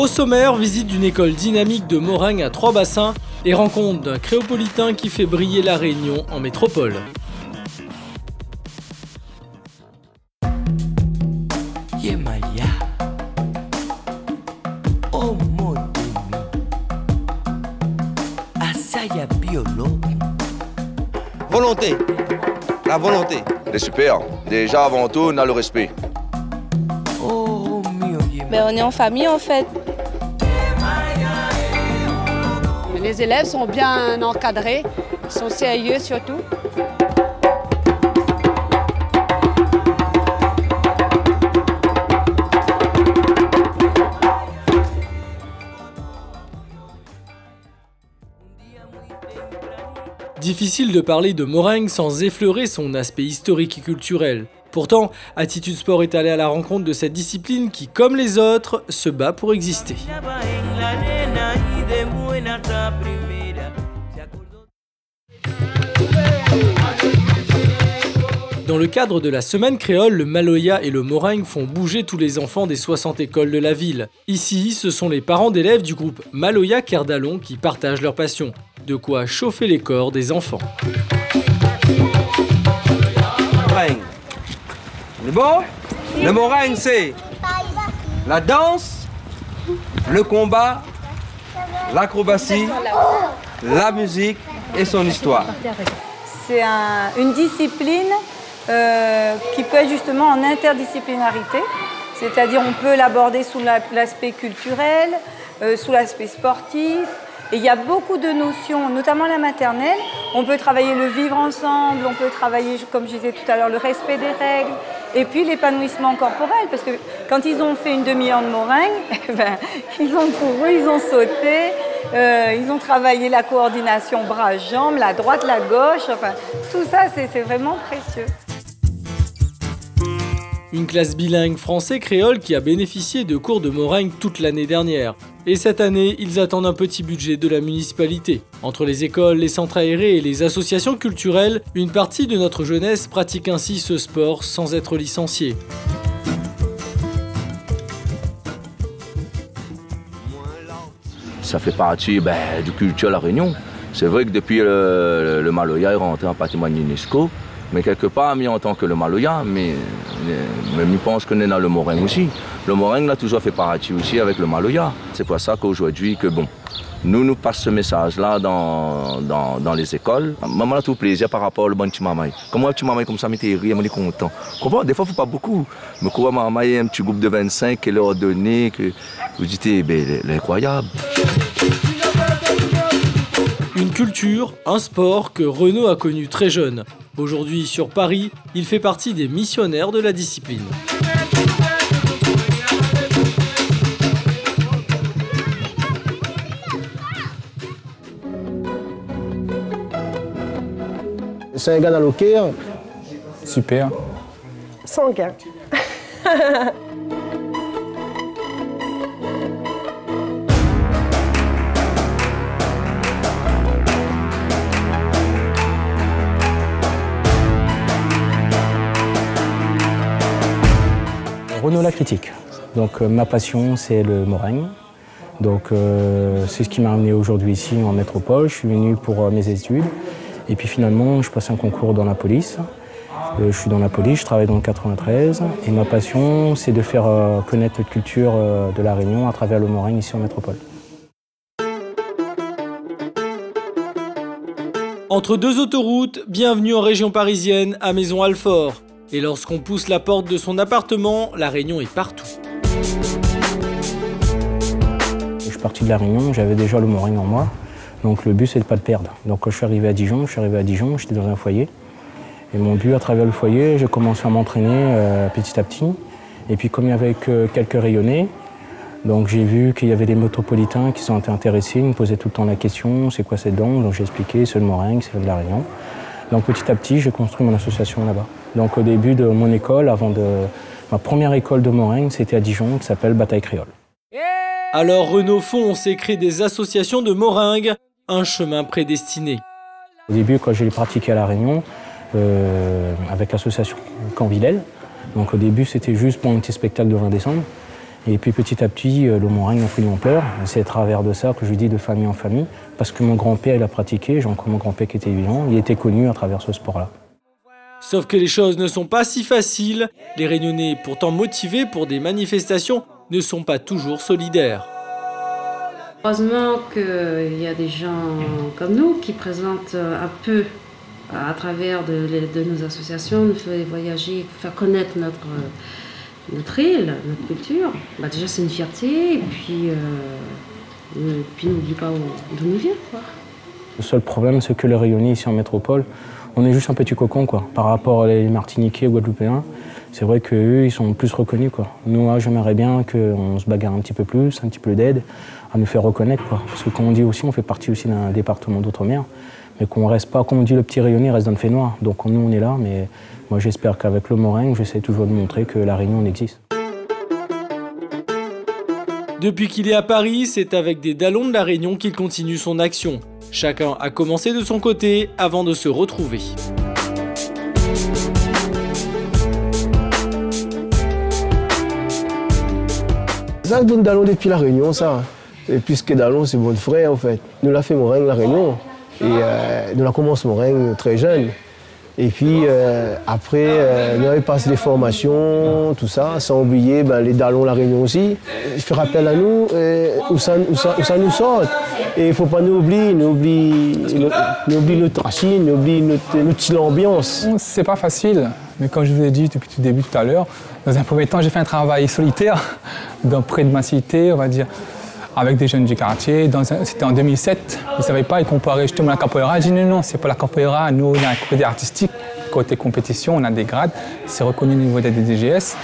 sommaire, visite d'une école dynamique de Moreng à Trois-Bassins et rencontre d'un créopolitain qui fait briller la Réunion en métropole. Volonté, la volonté. C'est super. Déjà, avant tout, on a le respect. Ben, on est en famille en fait. Les élèves sont bien encadrés, sont sérieux surtout. Difficile de parler de Moreng sans effleurer son aspect historique et culturel. Pourtant, Attitude Sport est allé à la rencontre de cette discipline qui, comme les autres, se bat pour exister. Dans le cadre de la semaine créole, le Maloya et le Moreng font bouger tous les enfants des 60 écoles de la ville. Ici, ce sont les parents d'élèves du groupe Maloya Kerdalon qui partagent leur passion. De quoi chauffer les corps des enfants. C'est bon? Le Moreng, c'est la danse, le combat, l'acrobatie, la musique et son histoire. C'est une discipline qui peut être justement en interdisciplinarité, c'est-à-dire on peut l'aborder sous l'aspect culturel, sous l'aspect sportif. Et il y a beaucoup de notions, notamment la maternelle. On peut travailler le vivre ensemble, on peut travailler, comme je disais tout à l'heure, le respect des règles, et puis l'épanouissement corporel, parce que quand ils ont fait une demi-heure de Moreng, ils ont couru, ils ont sauté, ils ont travaillé la coordination bras-jambes, la droite, la gauche, enfin, tout ça, c'est vraiment précieux. Une classe bilingue français-créole qui a bénéficié de cours de Moreng toute l'année dernière. Et cette année, ils attendent un petit budget de la municipalité. Entre les écoles, les centres aérés et les associations culturelles, une partie de notre jeunesse pratique ainsi ce sport sans être licenciée. Ça fait partie du culture à La Réunion. C'est vrai que depuis le Maloya est rentré en patrimoine UNESCO, mais quelque part mis en tant que le Maloya, mais je pense qu'on est dans le Moreng aussi. Le Moreng a toujours fait partie aussi avec le Maloya. C'est pour ça qu'aujourd'hui, nous passons ce message-là dans les écoles. Maman a tout plaisir par rapport au bon petit maman. Comme un petit maman comme ça, m'était rire, m'était content. Comprends? Des fois, il ne faut pas beaucoup. Mais quand maman a un petit groupe de 25 qui leur a donné, que vous dites, incroyable. Une culture, un sport que Renaud a connu très jeune. Aujourd'hui, sur Paris, il fait partie des missionnaires de la discipline. C'est un gars dans le Caire. Super. Sanguin. Renaud la critique. Donc ma passion c'est le Moreng. Donc c'est ce qui m'a amené aujourd'hui ici en métropole. Je suis venu pour mes études. Et puis finalement je passe un concours dans la police. Je suis dans la police, je travaille dans le 93. Et ma passion c'est de faire connaître notre culture de la Réunion à travers le Moreng ici en métropole. Entre deux autoroutes, bienvenue en région parisienne, à Maisons-Alfort. Et lorsqu'on pousse la porte de son appartement, la Réunion est partout. Je suis parti de la Réunion, j'avais déjà le Moreng en moi. Donc le but c'est de ne pas le perdre. Donc quand je suis arrivé à Dijon, j'étais dans un foyer. Et mon but à travers le foyer, j'ai commencé à m'entraîner petit à petit. Et puis comme il y avait quelques rayonnés, donc j'ai vu qu'il y avait des métropolitains qui sont intéressés, ils me posaient tout le temps la question, c'est quoi cette danse? Donc j'ai expliqué, c'est le Moreng, c'est de la Réunion. Donc petit à petit, j'ai construit mon association là-bas. Donc au début de mon école, ma première école de Moreng, c'était à Dijon, qui s'appelle Bataille Créole. Alors Renaud fonce et crée des associations de Moreng, un chemin prédestiné. Au début, quand j'ai pratiqué à La Réunion, avec l'association Camp Villèle, donc au début c'était juste pour un petit spectacle de 20 décembre. Et puis petit à petit, le meringue a pris de l'ampleur. C'est à travers de ça que je dis de famille en famille, parce que mon grand-père, il a pratiqué, j'ai encore mon grand-père qui était vivant, il était connu à travers ce sport-là. Sauf que les choses ne sont pas si faciles. Les Réunionnais, pourtant motivés pour des manifestations, ne sont pas toujours solidaires. Heureusement qu'il y a des gens comme nous qui présentent un peu, à travers de nos associations, nous faire voyager, faire connaître notre île, notre culture. Déjà c'est une fierté, et puis n'oublie pas d'où nous vient, quoi. Le seul problème, c'est que les Réunionnais ici en métropole, on est juste un petit cocon, quoi. Par rapport aux Martiniquais, aux Guadeloupéens, c'est vrai qu'eux, ils sont plus reconnus, quoi. Nous, moi, j'aimerais bien qu'on se bagarre un petit peu plus, un petit peu d'aide, à nous faire reconnaître, quoi. Parce que comme on dit aussi, on fait partie aussi d'un département d'outre-mer, mais qu'on ne reste pas, comme on dit, le petit Réunionnais reste dans le fait noir. Donc nous, on est là, mais moi, j'espère qu'avec le meringue, j'essaie toujours de montrer que la Réunion existe. Depuis qu'il est à Paris, c'est avec des Dallons de la Réunion qu'il continue son action. Chacun a commencé de son côté avant de se retrouver. Ça donne Dallon depuis la Réunion, ça. Et puisque Dallon, c'est mon frère, en fait. Nous l'a fait meringue la Réunion. Et nous l'a commencé meringue très jeune. Et puis après, nous avons passé des formations, tout ça, sans oublier les Dallons la Réunion aussi. Je fais rappel à nous où ça nous sort. Et il ne faut pas nous oublier notre racine, nous oublier notre ambiance. C'est pas facile, mais comme je vous l'ai dit depuis le début tout à l'heure, dans un premier temps, j'ai fait un travail solitaire, près de ma cité, on va dire, avec des jeunes du quartier. C'était en 2007. Ils ne savaient pas, ils comparaient justement la capoeira. J'ai dit non, c'est pas la capoeira. Nous, on a un côté artistique, côté compétition, on a des grades. C'est reconnu au niveau des DGS.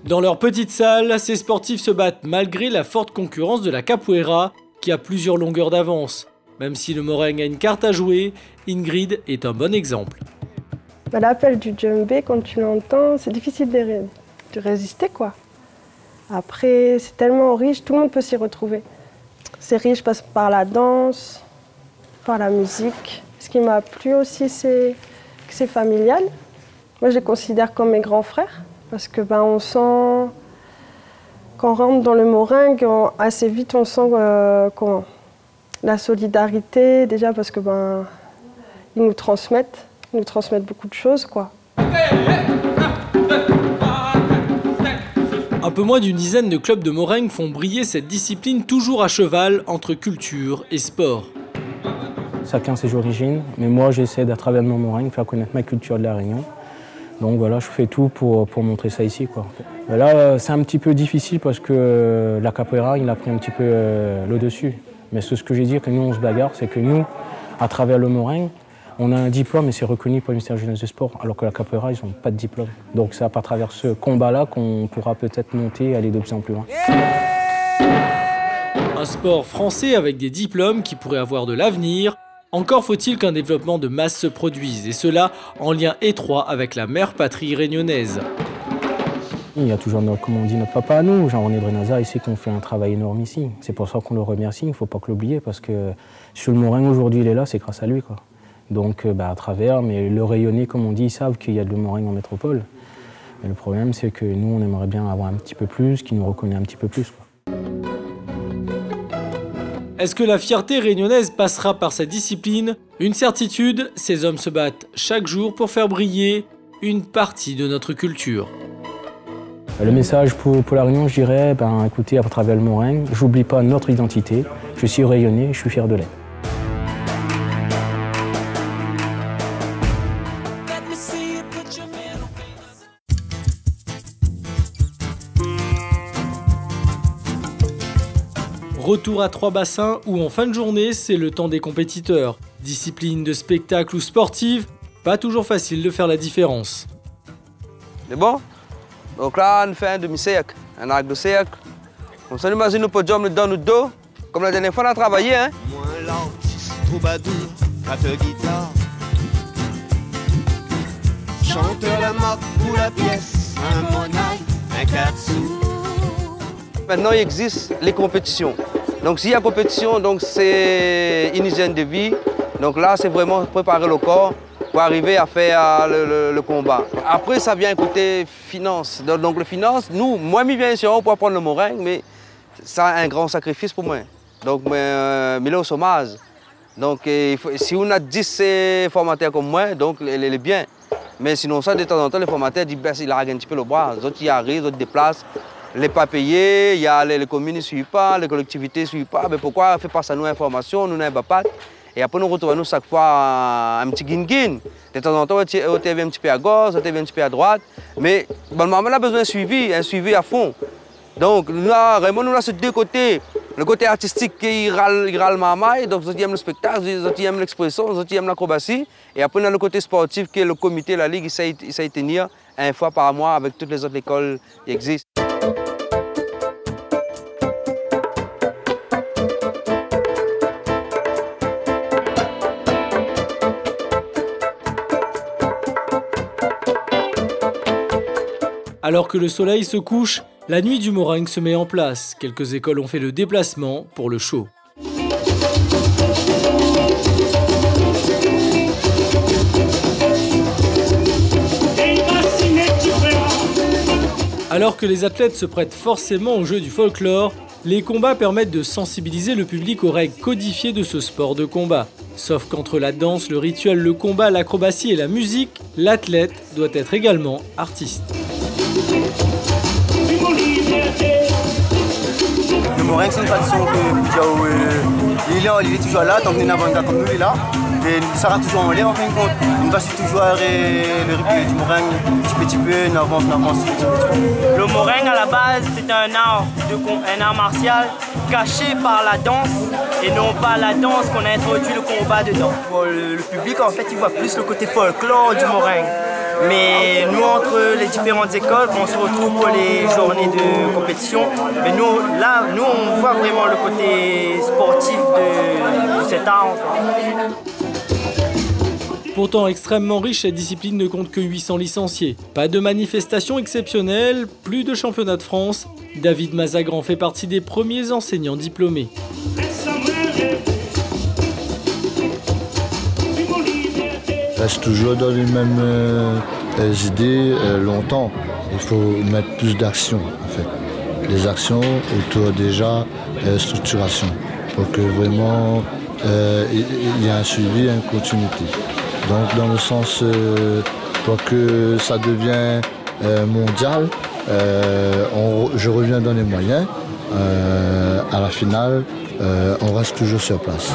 Dans leur petite salle, ces sportifs se battent malgré la forte concurrence de la capoeira, qui a plusieurs longueurs d'avance. Même si le meringue a une carte à jouer, Ingrid est un bon exemple. L'appel du djembé, quand tu l'entends, c'est difficile de résister, quoi. Après, c'est tellement riche, tout le monde peut s'y retrouver. C'est riche par la danse, par la musique. Ce qui m'a plu aussi, c'est que c'est familial. Moi, je les considère comme mes grands frères, parce que on sent, quand on rentre dans le meringue, assez vite, on sent la solidarité, déjà parce que ils nous transmettent beaucoup de choses, quoi. Un peu moins d'une dizaine de clubs de meringue font briller cette discipline toujours à cheval entre culture et sport. Chacun ses origines, mais moi j'essaie d'à travers mon meringue faire connaître ma culture de la Réunion. Donc voilà, je fais tout pour montrer ça ici, quoi. Là, c'est un petit peu difficile parce que la capoeira, il a pris un petit peu le dessus. Mais ce que j'ai dit, que nous on se bagarre, c'est que nous, à travers le meringue, on a un diplôme et c'est reconnu par le ministère jeunesse et sport, alors que la capoeira, ils n'ont pas de diplôme. Donc c'est à travers ce combat-là qu'on pourra peut-être monter et aller de plus en plus loin. Un sport français avec des diplômes qui pourrait avoir de l'avenir. Encore faut-il qu'un développement de masse se produise, et cela en lien étroit avec la mère patrie réunionnaise. Il y a toujours, comme on dit, notre papa à nous, Jean-René Brenaza, ici, qui ont fait un travail énorme ici. C'est pour ça qu'on le remercie, il ne faut pas que l'oublier, parce que sur le meringue aujourd'hui, il est là, c'est grâce à lui, quoi. Donc à travers, mais le rayonner, comme on dit, ils savent qu'il y a de le meringue en métropole. Mais le problème, c'est que nous, on aimerait bien avoir un petit peu plus, qu'ils nous reconnaissent un petit peu plus, quoi. Est-ce que la fierté réunionnaise passera par cette discipline? Une certitude, ces hommes se battent chaque jour pour faire briller une partie de notre culture. Le message pour la Réunion, je dirais, écoutez, à travers le meringue, j'oublie pas notre identité, je suis rayonné, je suis fier de l'être. Retour à Trois-Bassins où en fin de journée, c'est le temps des compétiteurs. Discipline de spectacle ou sportive, pas toujours facile de faire la différence. C'est bon? Donc là, on fait un demi-cercle, un arc de cercle. Comme ça, on imagine le podium dans notre dos, comme la dernière fois on a travaillé. Hein? Moins l'artiste troubadour, guitare. Chanteur la marque pour la pièce, un monaille, un 4 sous. Maintenant, il existe les compétitions. Donc s'il y a compétition, c'est une hygiène de vie. Donc là, c'est vraiment préparer le corps pour pour arriver à faire le combat. Après, ça vient côté finance. Donc le finance, moi, bien sûr, pour apprendre le meringue, mais c'est un grand sacrifice pour moi. Donc, mais là, au chômage. Donc, si on a 10 formateurs comme moi, donc, elle est bien. Mais sinon, ça, de temps en temps, les formateurs disent il a un petit peu le bras. Les autres, ils arrivent, les autres déplacent. Les pas payés, il y a les communes ne suivent pas, les collectivités ne suivent pas. Mais pourquoi on fait pas ça nous information, nous n'avons pas. Et après, nous retrouvons chaque fois un petit guin-guin. De temps en temps, on TV un petit peu à gauche, on TV un petit peu à droite. Mais bon, on a besoin d'un suivi à fond. Donc, là, vraiment, nous avons ces deux côtés. Le côté artistique qui râle mamaille, donc ils aiment le spectacle, ils aiment l'expression, ils aiment l'acrobatie. Et après, on a le côté sportif qui est le comité, la ligue, essaie de tenir une fois par mois avec toutes les autres écoles qui existent. Alors que le soleil se couche, la nuit du meringue se met en place. Quelques écoles ont fait le déplacement pour le show. Alors que les athlètes se prêtent forcément au jeu du folklore, les combats permettent de sensibiliser le public aux règles codifiées de ce sport de combat. Sauf qu'entre la danse, le rituel, le combat, l'acrobatie et la musique, l'athlète doit être également artiste. Le meringue, c'est une tradition que il est toujours là, tant que nous avons comme nous, il est là. Et ça sera toujours en l'air en fin de compte. On va toujours le rythme du meringue, petit peu, on avance. Le meringue à la base, c'est un art martial caché par la danse et non pas la danse qu'on a introduit le combat dedans. Pour le public, en fait, il voit plus le côté folklore du meringue. Mais nous, entre les différentes écoles, quand on se retrouve pour les journées de compétition, mais nous, on voit vraiment le côté sportif de cet art. En fait. Pourtant extrêmement riche, cette discipline ne compte que 800 licenciés. Pas de manifestations exceptionnelles, plus de championnats de France. David Mazagran fait partie des premiers enseignants diplômés. Reste toujours dans les mêmes idées longtemps. Il faut mettre plus d'actions en fait. Des actions autour déjà structuration pour que vraiment il y ait un suivi et une continuité. Donc dans le sens pour que ça devienne mondial, je reviens dans les moyens. À la finale, on reste toujours sur place.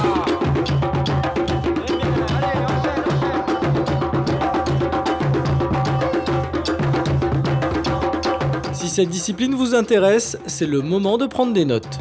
Si cette discipline vous intéresse, c'est le moment de prendre des notes.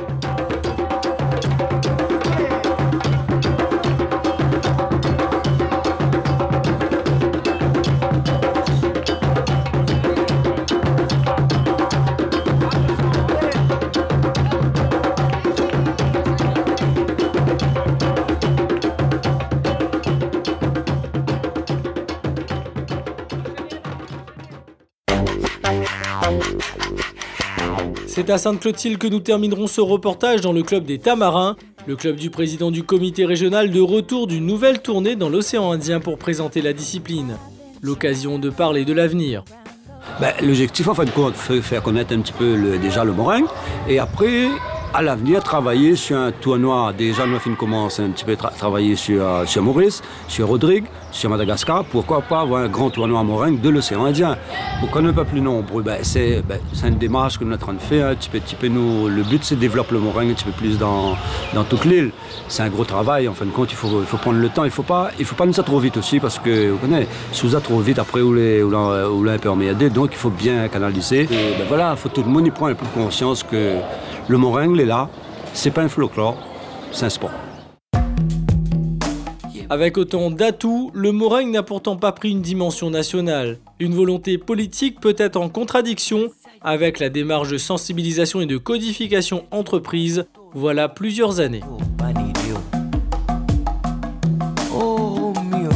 C'est à Sainte-Clotilde que nous terminerons ce reportage dans le club des Tamarins, le club du président du comité régional de retour d'une nouvelle tournée dans l'océan Indien pour présenter la discipline. L'occasion de parler de l'avenir. L'objectif, en fin de compte, c'est faire connaître un petit peu déjà le meringue et après, à l'avenir, travailler sur un tournoi. Déjà, nous avons commencé un petit peu à travailler sur Maurice, sur Rodrigue, sur Madagascar. Pourquoi pas avoir un grand tournoi à meringue de l'océan Indien? Pourquoi ne pas plus nombreux? C'est une démarche que nous sommes en train de faire. Un petit peu nous, le but, c'est de développer le meringue un petit peu plus dans toute l'île. C'est un gros travail. En fin de compte, il faut prendre le temps. Il faut pas nous ça trop vite aussi parce que, vous connaissez, si vous êtes trop vite, après, vous l'avez un peu emmerdé. Donc, il faut bien canaliser. Et voilà, il faut tout le monde y prendre un peu conscience que le meringue est là, c'est pas un folklore, c'est un sport. Avec autant d'atouts, le meringue n'a pourtant pas pris une dimension nationale. Une volonté politique peut être en contradiction avec la démarche de sensibilisation et de codification entreprise, voilà plusieurs années. Oh, mio,